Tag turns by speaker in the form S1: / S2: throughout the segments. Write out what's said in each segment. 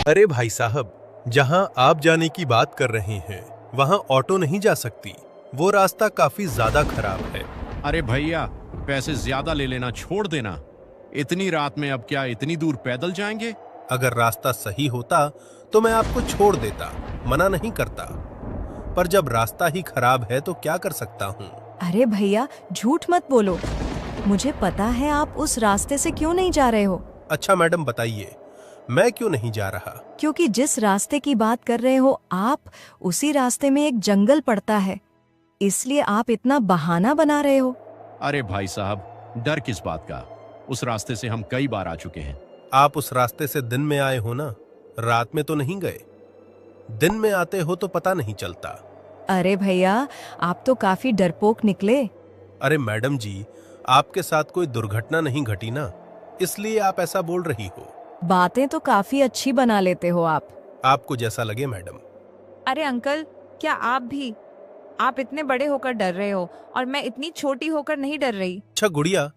S1: अरे भाई साहब, जहां आप जाने की बात कर रहे हैं वहां ऑटो नहीं जा सकती। वो रास्ता काफी ज्यादा खराब है।
S2: अरे भैया, पैसे ज्यादा ले लेना छोड़ देना। इतनी रात में अब क्या इतनी दूर पैदल जाएंगे?
S1: अगर रास्ता सही होता तो मैं आपको छोड़ देता, मना नहीं करता। पर जब रास्ता ही खराब है तो क्या कर सकता हूँ।
S3: अरे भैया, झूठ मत बोलो। मुझे पता है आप उस रास्ते से क्यों नहीं जा रहे हो।
S1: अच्छा मैडम बताइए, मैं क्यों नहीं जा रहा।
S3: क्योंकि जिस रास्ते की बात कर रहे हो आप, उसी रास्ते में एक जंगल पड़ता है, इसलिए आप इतना बहाना बना रहे हो।
S2: अरे भाई साहब, डर किस बात का? उस रास्ते से हम कई बार आ चुके हैं।
S1: आप उस रास्ते से दिन में आए हो ना, रात में तो नहीं गए। दिन में आते हो तो पता नहीं चलता।
S3: अरे भैया, आप तो काफी डरपोक निकले।
S1: अरे मैडम जी, आपके साथ कोई दुर्घटना नहीं घटी ना, इसलिए आप ऐसा बोल रही हो।
S3: बातें तो काफी अच्छी बना लेते हो आप।
S1: आपको जैसा लगे मैडम।
S4: अरे अंकल, क्या आप इतने बड़े होकर डर रहे हो और मैं इतनी छोटी होकर नहीं डर रही।
S1: अच्छा गुड़िया,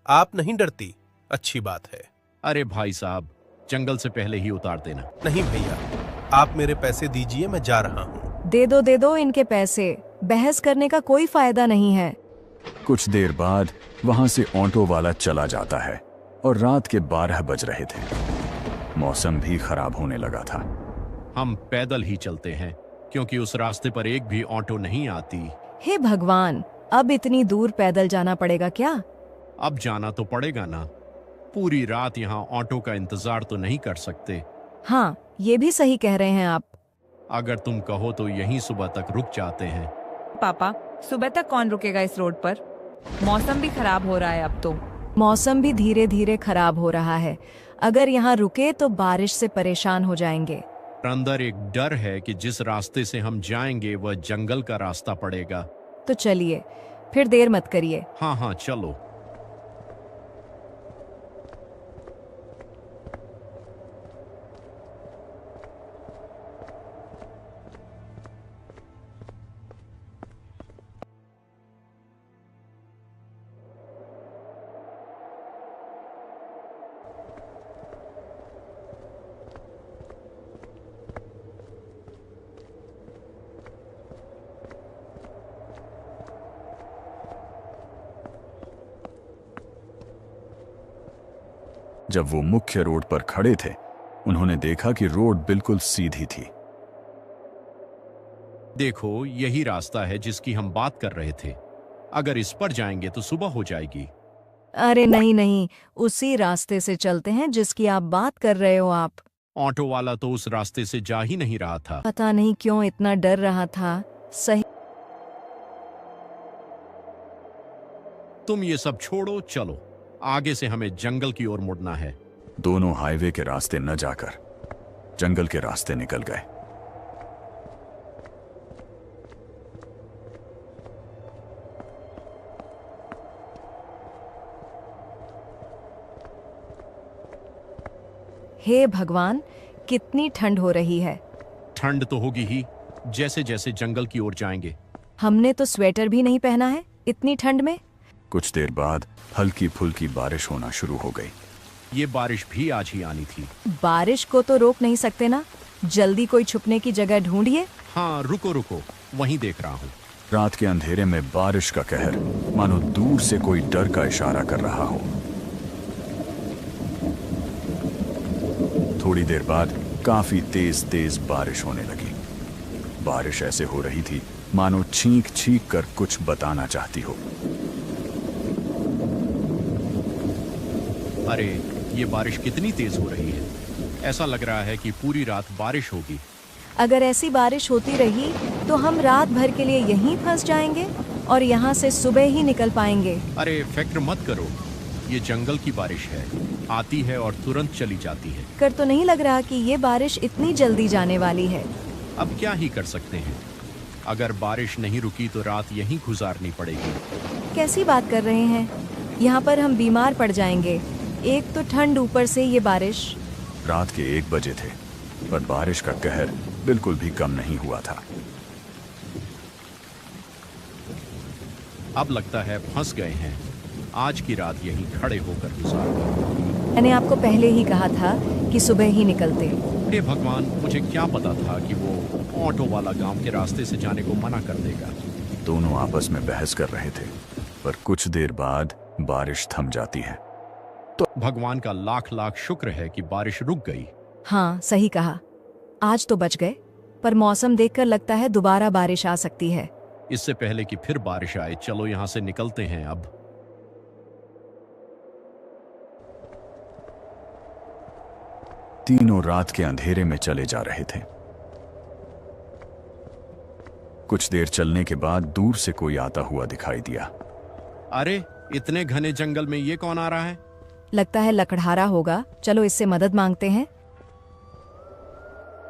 S1: आप नहीं डरती, अच्छी बात है।
S2: अरे भाई साहब, जंगल से पहले ही उतार देना।
S1: नहीं भैया, आप मेरे पैसे दीजिए, मैं जा रहा हूँ।
S3: दे दो इनके पैसे। बहस करने का कोई फायदा नहीं है।
S5: कुछ देर बाद वहां से ऑटो वाला चला जाता है और रात के 12 बज रहे थे। मौसम भी खराब होने लगा था।
S2: हम पैदल ही चलते हैं क्योंकि उस रास्ते पर एक भी ऑटो नहीं आती।
S3: हे भगवान, अब इतनी दूर पैदल जाना पड़ेगा क्या?
S2: अब जाना तो पड़ेगा ना। पूरी रात यहाँ ऑटो का इंतजार तो नहीं कर सकते।
S3: हाँ, ये भी सही कह रहे हैं आप।
S2: अगर तुम कहो तो यहीं सुबह तक रुक जाते हैं।
S4: पापा, सुबह तक कौन रुकेगा इस रोड पर? मौसम भी खराब हो रहा है अब तो।
S3: मौसम भी धीरे धीरे खराब हो रहा है। अगर यहाँ रुके तो बारिश से परेशान हो जाएंगे।
S2: अंदर एक डर है कि जिस रास्ते से हम जाएंगे वह जंगल का रास्ता पड़ेगा।
S3: तो चलिए, फिर देर मत करिए।
S2: हाँ हाँ चलो।
S5: जब वो मुख्य रोड पर खड़े थे, उन्होंने देखा कि रोड बिल्कुल सीधी थी।
S2: देखो, यही रास्ता है जिसकी हम बात कर रहे थे। अगर इस पर जाएंगे तो सुबह हो जाएगी।
S3: अरे नहीं, उसी रास्ते से चलते हैं जिसकी आप बात कर रहे हो आप।
S2: ऑटो वाला तो उस रास्ते से जा ही नहीं रहा था।
S3: पता नहीं क्यों इतना डर रहा था। सही।
S2: तुम ये सब छोड़ो, चलो। आगे से हमें जंगल की ओर मुड़ना है।
S5: दोनों हाईवे के रास्ते न जाकर जंगल के रास्ते निकल गए।
S3: हे भगवान, कितनी ठंड हो रही है।
S2: ठंड तो होगी ही, जैसे जैसे जंगल की ओर जाएंगे।
S3: हमने तो स्वेटर भी नहीं पहना है इतनी ठंड में।
S5: कुछ देर बाद हल्की फुल्की बारिश होना शुरू हो गई।
S2: ये बारिश भी आज ही आनी थी।
S3: बारिश को तो रोक नहीं सकते ना। जल्दी कोई छुपने की जगह ढूंढिए।
S2: हाँ, रुको, वहीं देख रहा हूँ।
S5: रात के अंधेरे में बारिश का कहर मानो दूर से कोई डर का इशारा कर रहा हो। थोड़ी देर बाद काफी तेज तेज बारिश होने लगी। बारिश ऐसे हो रही थी मानो छींक छींक कर कुछ बताना चाहती हो।
S2: अरे, ये बारिश कितनी तेज हो रही है। ऐसा लग रहा है कि पूरी रात बारिश होगी।
S3: अगर ऐसी बारिश होती रही तो हम रात भर के लिए यहीं फंस जाएंगे और यहाँ से सुबह ही निकल पाएंगे।
S2: अरे फिक्र मत करो, ये जंगल की बारिश है, आती है और तुरंत चली जाती है।
S3: कर तो नहीं लग रहा कि ये बारिश इतनी जल्दी जाने वाली है।
S2: अब क्या ही कर सकते हैं। अगर बारिश नहीं रुकी तो रात यहीं गुजारनी पड़ेगी।
S3: कैसी बात कर रहे हैं? यहाँ पर हम बीमार पड़ जाएंगे। एक तो ठंड, ऊपर से ये बारिश।
S5: रात के 1 बजे थे, पर बारिश का कहर बिल्कुल भी कम नहीं हुआ था।
S2: अब लगता है फंस गए हैं। आज की रात यहीं खड़े होकर गुजार।
S3: मैंने आपको पहले ही कहा था कि सुबह ही निकलते।
S2: हे भगवान, मुझे क्या पता था कि वो ऑटो वाला गांव के रास्ते से जाने को मना कर देगा।
S5: दोनों आपस में बहस कर रहे थे, पर कुछ देर बाद बारिश थम जाती है।
S2: भगवान का लाख लाख शुक्र है कि बारिश रुक गई।
S3: हाँ, सही कहा। आज तो बच गए, पर मौसम देखकर लगता है दोबारा बारिश आ सकती है।
S2: इससे पहले कि फिर बारिश आए, चलो यहां से निकलते हैं अब।
S5: तीनों रात के अंधेरे में चले जा रहे थे। कुछ देर चलने के बाद दूर से कोई आता हुआ दिखाई दिया।
S2: अरे, इतने घने जंगल में ये कौन आ रहा है?
S3: लगता है लकड़हारा होगा, चलो इससे मदद मांगते हैं।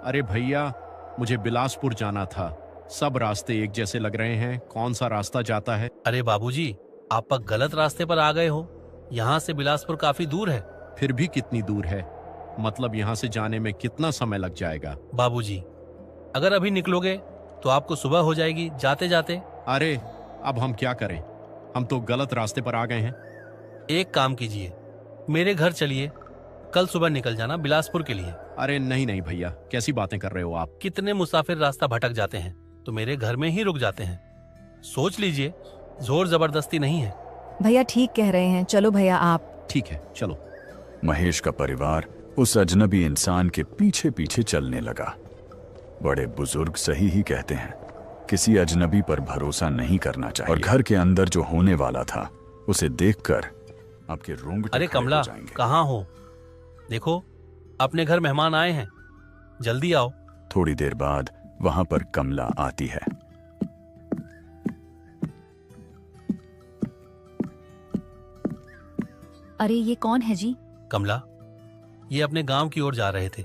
S2: अरे भैया, मुझे बिलासपुर जाना था। सब रास्ते एक जैसे लग रहे हैं, कौन सा रास्ता जाता है?
S6: अरे बाबूजी, आप गलत रास्ते पर आ गए हो। यहाँ से बिलासपुर काफी दूर है।
S2: फिर भी कितनी दूर है? मतलब यहाँ से जाने में कितना समय लग जाएगा?
S6: बाबूजी, अगर अभी निकलोगे तो आपको सुबह हो जाएगी जाते जाते।
S2: अरे, अब हम क्या करें? हम तो गलत रास्ते पर आ गए हैं।
S6: एक काम कीजिए, मेरे घर चलिए, कल सुबह निकल जाना बिलासपुर के लिए।
S2: अरे नहीं नहीं भैया, कैसी बातें कर रहे हो आप?
S6: कितने मुसाफिर रास्ता भटक जाते हैं तो मेरे घर में ही रुक जाते हैं। सोच लीजिए, जोर जबरदस्ती नहीं है।
S3: भैया ठीक कह रहे हैं, चलो भैया आप।
S2: ठीक है, चलो।
S5: महेश का परिवार उस अजनबी इंसान के पीछे पीछे चलने लगा। बड़े बुजुर्ग सही ही कहते हैं, किसी अजनबी पर भरोसा नहीं करना चाहिए। और घर के अंदर जो होने वाला था उसे देखकर आपके रोंगटे
S6: अरे
S5: खड़े हो
S6: कमला,
S5: जाएंगे।
S6: कहाँ हो? देखो, अपने घर मेहमान आए हैं, जल्दी आओ।
S5: थोड़ी देर बाद वहां पर कमला आती है।
S7: अरे ये कौन है जी?
S6: कमला, ये अपने गांव की ओर जा रहे थे।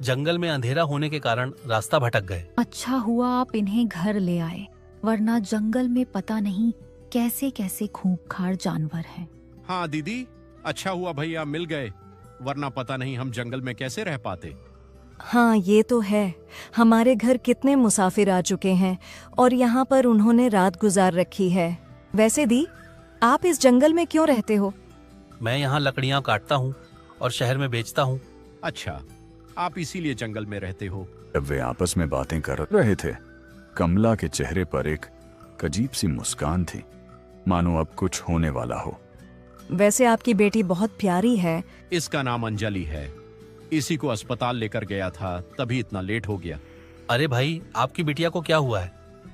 S6: जंगल में अंधेरा होने के कारण रास्ता भटक गए।
S7: अच्छा हुआ आप इन्हें घर ले आए, वरना जंगल में पता नहीं कैसे कैसे खूंखार जानवर हैं।
S2: हाँ दीदी, अच्छा हुआ भैया मिल गए, वरना पता नहीं हम जंगल में कैसे रह पाते।
S3: हाँ, ये तो है। हमारे घर कितने मुसाफिर आ चुके हैं और यहाँ पर उन्होंने रात गुजार रखी है। वैसे दी, आप इस जंगल में क्यों रहते हो?
S6: मैं यहाँ लकड़ियाँ काटता हूँ और शहर में बेचता हूँ।
S2: अच्छा, आप इसीलिए जंगल में रहते हो?
S5: जब वे आपस में बातें कर रहे थे, कमला के चेहरे पर एक अजीब सी मुस्कान थी, मानो अब कुछ होने वाला हो।
S3: वैसे आपकी बेटी बहुत प्यारी है।
S2: इसका नाम अंजलि है। इसी को अस्पताल लेकर गया था, तभी इतना लेट हो गया।
S6: अरे भाई, आपकी बिटिया को क्या हुआ है?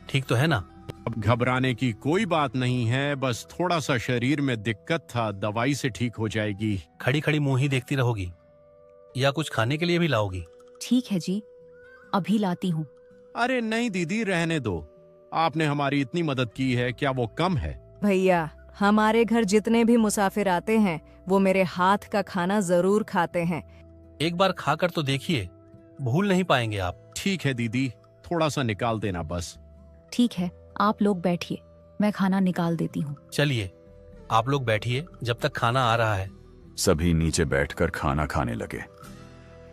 S6: ठीक तो है ना?
S2: अब घबराने की कोई बात नहीं है, बस थोड़ा सा शरीर में दिक्कत था, दवाई से ठीक हो जाएगी।
S6: खड़ी खड़ी मुंह ही देखती रहोगी या कुछ खाने के लिए भी लाओगी?
S7: ठीक है जी, अभी लाती हूँ।
S2: अरे नहीं दीदी, रहने दो। आपने हमारी इतनी मदद की है, क्या वो कम है?
S3: भैया, हमारे घर जितने भी मुसाफिर आते हैं वो मेरे हाथ का खाना जरूर खाते हैं।
S6: एक बार खाकर तो देखिए, भूल नहीं पाएंगे आप।
S2: ठीक है दीदी, थोड़ा सा निकाल देना बस।
S7: ठीक है, आप लोग बैठिए, मैं खाना निकाल देती हूँ।
S6: चलिए, आप लोग बैठिए जब तक खाना आ रहा है।
S5: सभी नीचे बैठकर खाना खाने लगे।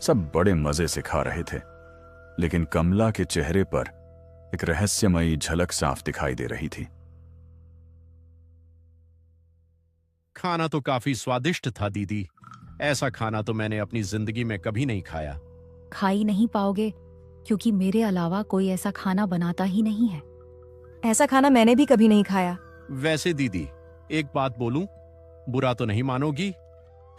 S5: सब बड़े मजे से खा रहे थे, लेकिन कमला के चेहरे पर एक रहस्यमयी झलक साफ दिखाई दे रही थी।
S2: खाना तो काफी स्वादिष्ट था दीदी। ऐसा खाना तो मैंने अपनी जिंदगी में कभी नहीं खाया।
S7: खा ही नहीं पाओगे, क्योंकि मेरे अलावा कोई ऐसा खाना बनाता ही नहीं है।
S3: ऐसा खाना मैंने भी कभी नहीं खाया।
S2: वैसे दीदी, एक बात बोलूं, बुरा तो नहीं मानोगी?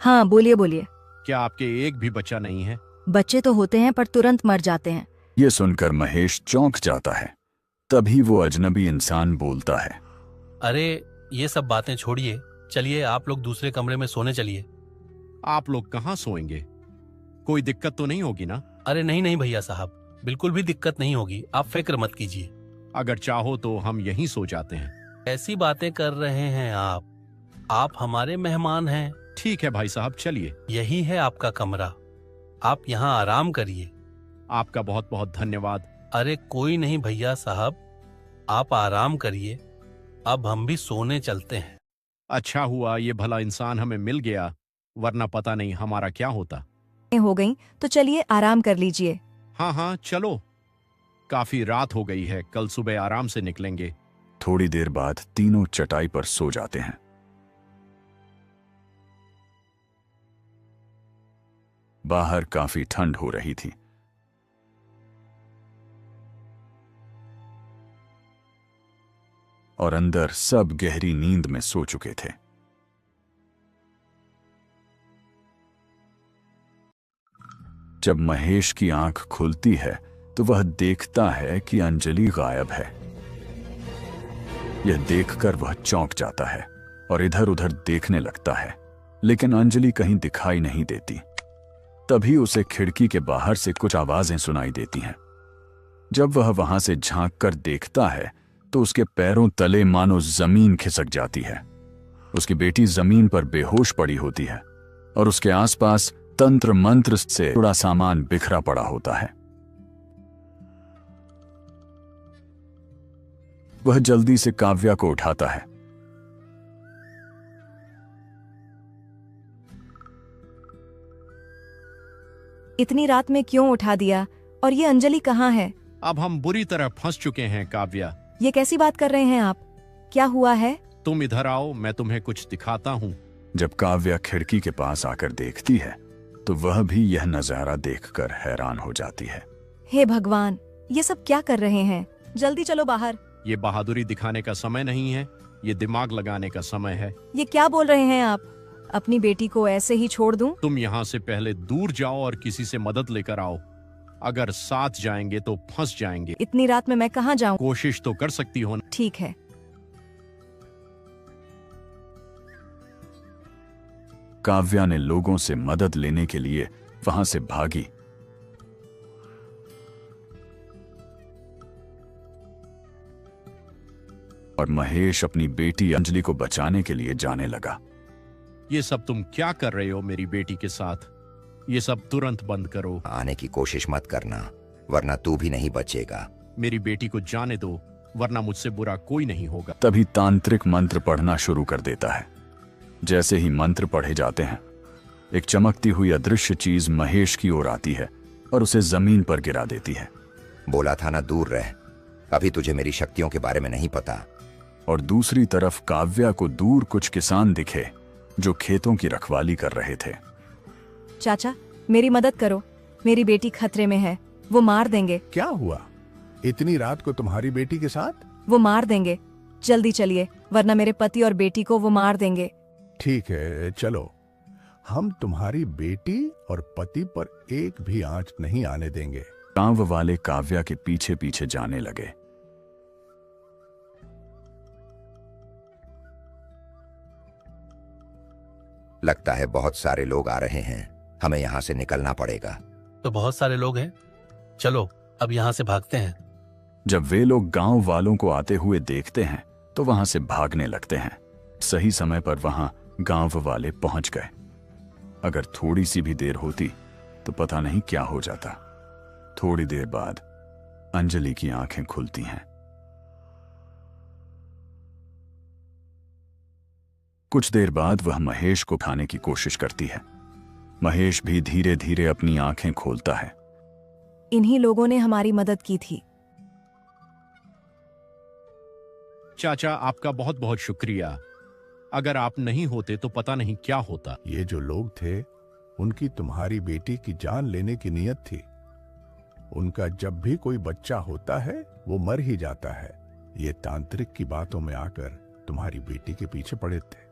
S3: हाँ, बोलिए बोलिए।
S2: क्या आपके एक भी बच्चा नहीं है?
S3: बच्चे तो होते हैं पर तुरंत मर जाते हैं।
S5: ये सुनकर महेश चौंक जाता है। तभी वो अजनबी इंसान बोलता है,
S6: अरे ये सब बातें छोड़िए, चलिए आप लोग दूसरे कमरे में सोने चलिए।
S2: आप लोग कहाँ सोएंगे? कोई दिक्कत तो नहीं होगी ना?
S6: अरे नहीं नहीं भैया साहब, बिल्कुल भी दिक्कत नहीं होगी, आप फिक्र मत कीजिए।
S2: अगर चाहो तो हम यहीं सो जाते हैं।
S6: ऐसी बातें कर रहे हैं आप हमारे मेहमान हैं।
S2: ठीक है भाई साहब, चलिए।
S6: यही है आपका कमरा, आप यहाँ आराम करिए।
S2: आपका बहुत बहुत धन्यवाद।
S6: अरे कोई नहीं भैया साहब, आप आराम करिए, अब हम भी सोने चलते हैं।
S2: अच्छा हुआ ये भला इंसान हमें मिल गया, वरना पता नहीं हमारा क्या होता।
S3: हो गई तो चलिए आराम कर लीजिए।
S2: हाँ हाँ चलो, काफी रात हो गई है, कल सुबह आराम से निकलेंगे।
S5: थोड़ी देर बाद तीनों चटाई पर सो जाते हैं। बाहर काफी ठंड हो रही थी। और अंदर सब गहरी नींद में सो चुके थे। जब महेश की आंख खुलती है तो वह देखता है कि अंजलि गायब है। यह देखकर वह चौंक जाता है और इधर उधर देखने लगता है, लेकिन अंजलि कहीं दिखाई नहीं देती। तभी उसे खिड़की के बाहर से कुछ आवाजें सुनाई देती हैं। जब वह वहां से झांक कर देखता है तो उसके पैरों तले मानो जमीन खिसक जाती है। उसकी बेटी जमीन पर बेहोश पड़ी होती है और उसके आसपास तंत्र मंत्र से जुड़ा सामान बिखरा पड़ा होता है। वह जल्दी से काव्या को उठाता है।
S3: इतनी रात में क्यों उठा दिया? और ये अंजलि कहाँ है?
S2: अब हम बुरी तरह फंस चुके हैं काव्या।
S3: ये कैसी बात कर रहे हैं आप? क्या हुआ है?
S2: तुम इधर आओ, मैं तुम्हें कुछ दिखाता हूँ।
S5: जब काव्या खिड़की के पास आकर देखती है तो वह भी यह नजारा देखकर हैरान हो जाती है।
S3: हे भगवान, ये सब क्या कर रहे हैं? जल्दी चलो बाहर।
S2: ये बहादुरी दिखाने का समय नहीं है, ये दिमाग लगाने का समय है।
S3: ये क्या बोल रहे हैं आप? अपनी बेटी को ऐसे ही छोड़ दूं?
S2: तुम यहाँ से पहले दूर जाओ और किसी से मदद लेकर आओ। अगर साथ जाएंगे तो फंस जाएंगे।
S3: इतनी रात में मैं कहाँ जाऊं?
S2: कोशिश तो कर सकती हो ना।
S3: ठीक है।
S5: काव्या ने लोगों से मदद लेने के लिए वहां से भागी। और महेश अपनी बेटी अंजलि को बचाने के लिए जाने लगा।
S2: ये सब तुम क्या कर रहे हो मेरी बेटी के साथ? ये सब तुरंत बंद करो।
S8: आने की कोशिश मत करना, वरना तू भी नहीं बचेगा।
S2: मेरी बेटी को जाने दो, वरना मुझसे बुरा कोई नहीं होगा।
S5: तभी तांत्रिक मंत्र पढ़ना शुरू कर देता है। जैसे ही मंत्र पढ़े जाते हैं, एक चमकती हुई अदृश्य चीज महेश की ओर आती है और उसे जमीन पर गिरा देती है।
S8: बोला था ना दूर रह, अभी तुझे मेरी शक्तियों के बारे में नहीं पता।
S5: और दूसरी तरफ काव्या को दूर कुछ किसान दिखे जो खेतों की रखवाली कर रहे थे।
S3: चाचा, मेरी मदद करो, मेरी बेटी खतरे में है, वो मार देंगे।
S9: क्या हुआ? इतनी रात को तुम्हारी बेटी के साथ?
S3: वो मार देंगे, जल्दी चलिए, वरना मेरे पति और बेटी को वो मार देंगे।
S9: ठीक है, चलो, हम तुम्हारी बेटी और पति पर एक भी आंच नहीं आने देंगे।
S5: गांव वाले काव्या के पीछे पीछे जाने लगे।
S8: लगता है बहुत सारे लोग आ रहे हैं, हमें यहाँ से निकलना पड़ेगा।
S6: तो बहुत सारे लोग हैं, चलो अब यहाँ से भागते हैं।
S5: जब वे लोग गांव वालों को आते हुए देखते हैं तो वहां से भागने लगते हैं। सही समय पर वहां गांव वाले पहुंच गए। अगर थोड़ी सी भी देर होती तो पता नहीं क्या हो जाता। थोड़ी देर बाद अंजलि की आंखें खुलती हैं। कुछ देर बाद वह महेश को उठाने की कोशिश करती है। महेश भी धीरे धीरे अपनी आंखें खोलता है।
S3: इन्हीं लोगों ने हमारी मदद की थी।
S2: चाचा, आपका बहुत बहुत शुक्रिया। अगर आप नहीं होते तो पता नहीं क्या होता।
S9: ये जो लोग थे, उनकी तुम्हारी बेटी की जान लेने की नीयत थी। उनका जब भी कोई बच्चा होता है वो मर ही जाता है। ये तांत्रिक की बातों में आकर तुम्हारी बेटी के पीछे पड़े थे।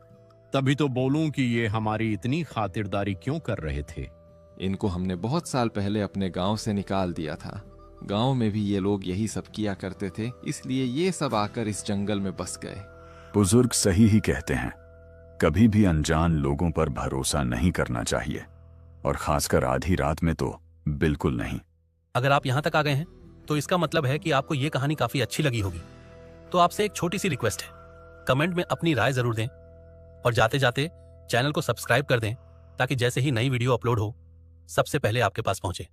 S2: तभी तो बोलूं कि ये हमारी इतनी खातिरदारी क्यों कर रहे थे।
S10: इनको हमने बहुत साल पहले अपने गांव से निकाल दिया था। गांव में भी ये लोग यही सब किया करते थे, इसलिए ये सब आकर इस जंगल में बस गए।
S5: बुजुर्ग सही ही कहते हैं, कभी भी अनजान लोगों पर भरोसा नहीं करना चाहिए, और खासकर आधी रात में तो बिल्कुल नहीं।
S6: अगर आप यहाँ तक आ गए हैं तो इसका मतलब है कि आपको ये कहानी काफी अच्छी लगी होगी। तो आपसे एक छोटी सी रिक्वेस्ट है, कमेंट में अपनी राय जरूर दें और जाते जाते चैनल को सब्सक्राइब कर दें ताकि जैसे ही नई वीडियो अपलोड हो सबसे पहले आपके पास पहुंचे।